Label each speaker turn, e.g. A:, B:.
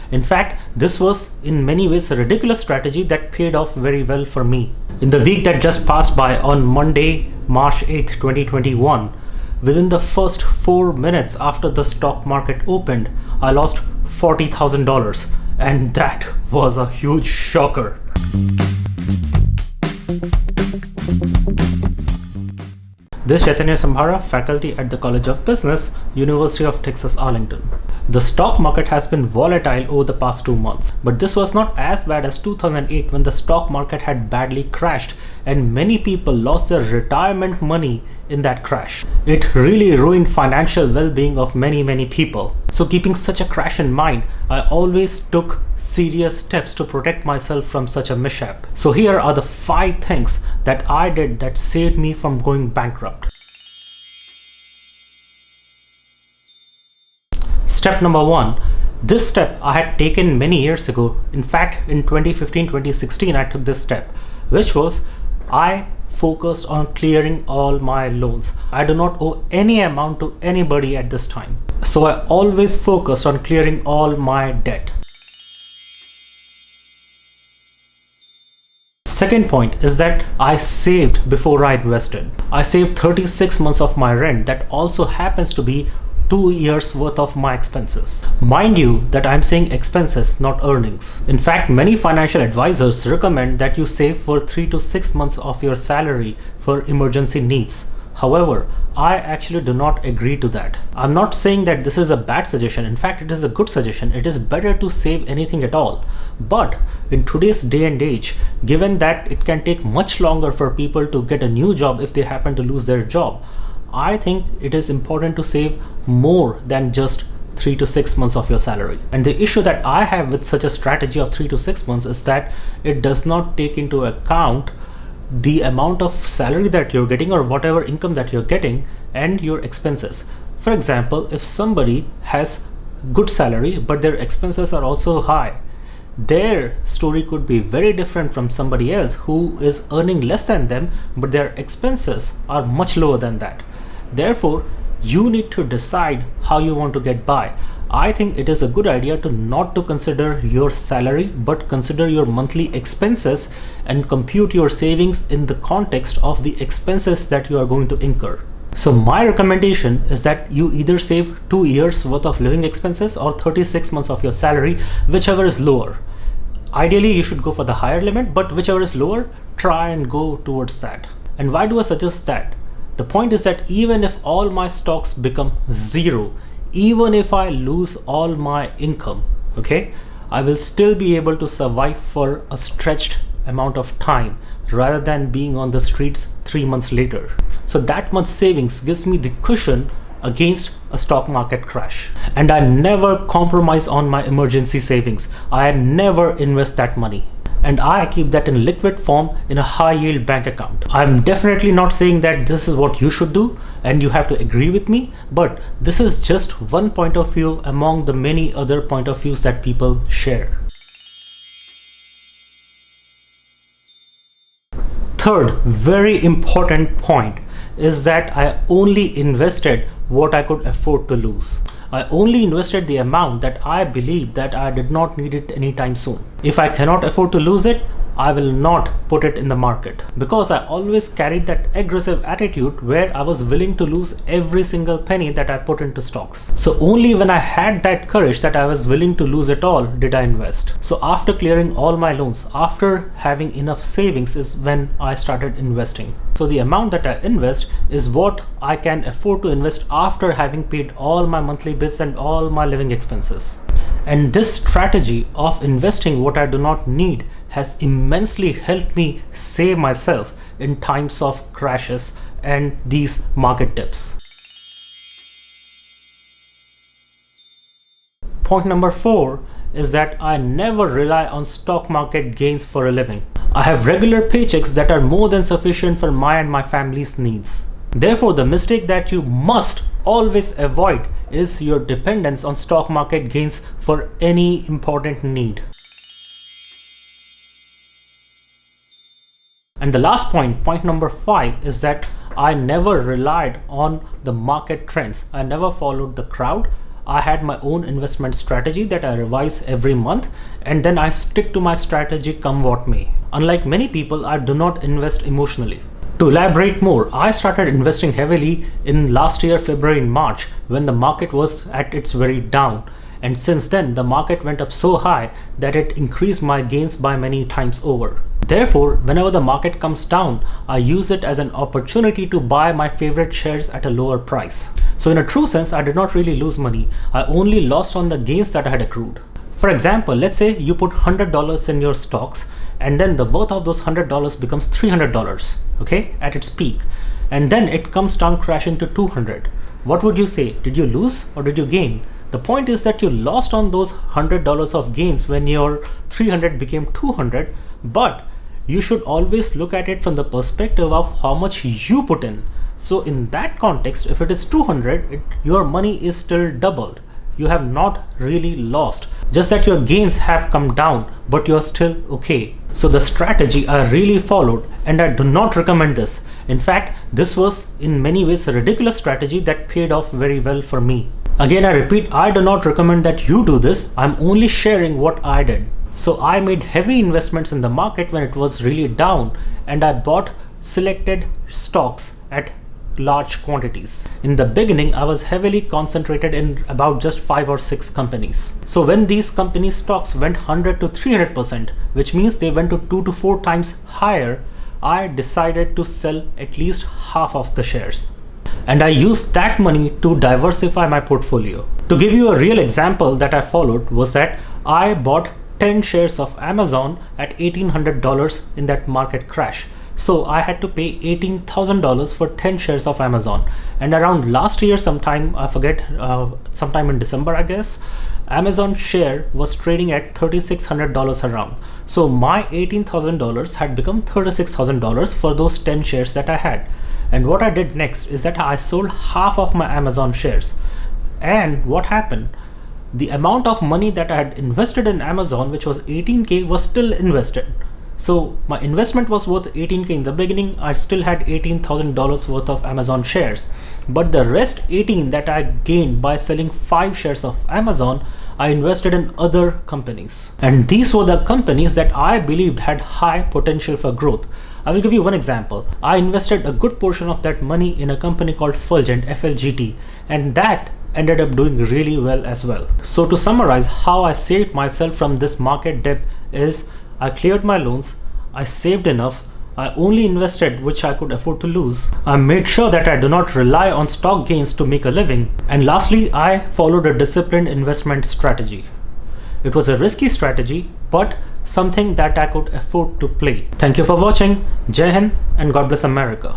A: In fact, this was in many ways a ridiculous strategy that paid off very well for me. In the week that just passed by on Monday, March 8th, 2021, within the first 4 minutes after the stock market opened, I lost $40,000, and that was a huge shocker. This is Chaitanya Samhara, faculty at the College of Business, University of Texas Arlington. The stock market has been volatile over the past 2 months, but this was not as bad as 2008 when the stock market had badly crashed and many people lost their retirement money in that crash. It really ruined financial well-being of many people. So keeping such a crash in mind, I always took serious steps to protect myself from such a mishap. So here are the 5 things that I did that saved me from going bankrupt. Step number 1. This step I had taken many years ago. In fact, in 2015-2016 I took this step, which was I focused on clearing all my loans. I do not owe any amount to anybody at this time. So I always focused on clearing all my debt. Second point is that I saved before I invested. I saved 36 months of my rent. That also happens to be 2 years worth of my expenses. Mind you that I'm saying expenses, not earnings. In fact, many financial advisors recommend that you save for 3 to 6 months of your salary for emergency needs. However, I actually do not agree to that. I'm not saying that this is a bad suggestion. In fact, it is a good suggestion. It is better to save anything at all. But in today's day and age, given that it can take much longer for people to get a new job if they happen to lose their job, I think it is important to save more than just 3 to 6 months of your salary. And the issue that I have with such a strategy of 3 to 6 months is that it does not take into account the amount of salary that you're getting or whatever income that you're getting and your expenses. For example, if somebody has good salary but their expenses are also high, their story could be very different from somebody else who is earning less than them but their expenses are much lower than that. Therefore, you need to decide how you want to get by. I think it is a good idea to not to consider your salary but consider your monthly expenses and compute your savings in the context of the expenses that you are going to incur. So my recommendation is that you either save 2 years worth of living expenses or 36 months of your salary, whichever is lower. Ideally, you should go for the higher limit, but whichever is lower, try and go towards that. And why do I suggest that? The point is that even if all my stocks become zero, even if I lose all my income, okay, I will still be able to survive for a stretched amount of time rather than being on the streets 3 months later. So that much savings gives me the cushion against a stock market crash. And I never compromise on my emergency savings. I never invest that money. And I keep that in liquid form in a high yield bank account. I'm definitely not saying that this is what you should do and you have to agree with me, but this is just one point of view among the many other point of views that people share. Third, very important point is that I only invested what I could afford to lose. I only invested the amount that I believed that I did not need it anytime soon. If I cannot afford to lose it, I will not put it in the market, because I always carried that aggressive attitude where I was willing to lose every single penny that I put into stocks. So only when I had that courage that I was willing to lose it all did I invest. So after clearing all my loans, after having enough savings is when I started investing. So the amount that I invest is what I can afford to invest after having paid all my monthly bills and all my living expenses. And this strategy of investing what I do not need has immensely helped me save myself in times of crashes and these market dips. Point number 4 is that I never rely on stock market gains for a living. I have regular paychecks that are more than sufficient for my and my family's needs. Therefore, the mistake that you must always avoid is your dependence on stock market gains for any important need. And the last point, point number 5, is that I never relied on the market trends. I never followed the crowd. I had my own investment strategy that I revise every month, and then I stick to my strategy come what may. Unlike many people, I do not invest emotionally. To elaborate more, I started investing heavily in last year February and March when the market was at its very down, and since then the market went up so high that it increased my gains by many times over. Therefore, whenever the market comes down, I use it as an opportunity to buy my favorite shares at a lower price. So in a true sense, I did not really lose money. I only lost on the gains that I had accrued. For example, let's say you put $100 in your stocks, and then the worth of those $100 becomes $300, okay, at its peak. And then it comes down crashing to 200. What would you say? Did you lose or did you gain? The point is that you lost on those $100 of gains when your 300 became 200, but you should always look at it from the perspective of how much you put in. So in that context, if it is 200, your money is still doubled. You have not really lost, just that your gains have come down, but you're still okay. So the strategy I really followed, and I do not recommend this. In fact, this was in many ways a ridiculous strategy that paid off very well for me. Again, I repeat, I do not recommend that you do this. I'm only sharing what I did. So I made heavy investments in the market when it was really down, and I bought selected stocks at large quantities. In the beginning, I was heavily concentrated in about just 5 or 6 companies. So when these companies' stocks went 100 to 300%, which means they went to 2 to 4 times higher, I decided to sell at least half of the shares. And I used that money to diversify my portfolio. To give you a real example that I followed was that I bought 10 shares of Amazon at $1,800 in that market crash. So I had to pay $18,000 for 10 shares of Amazon. And around last year sometime, I forget, sometime in December I guess, Amazon share was trading at $3,600 around. So my $18,000 had become $36,000 for those 10 shares that I had. And what I did next is that I sold half of my Amazon shares. And what happened? The amount of money that I had invested in Amazon, which was 18K, was still invested. So my investment was worth 18K in the beginning. I still had $18,000 worth of Amazon shares, but the rest 18 that I gained by selling 5 shares of Amazon, I invested in other companies, and these were the companies that I believed had high potential for growth. I will give you one example. I invested a good portion of that money in a company called Fulgent, FLGT, and that ended up doing really well as well. So to summarize, how I saved myself from this market dip is I cleared my loans, I saved enough, I only invested which I could afford to lose, I made sure that I do not rely on stock gains to make a living, and lastly, I followed a disciplined investment strategy. It was a risky strategy, but something that I could afford to play. Thank you for watching. Jai Hind and God bless America.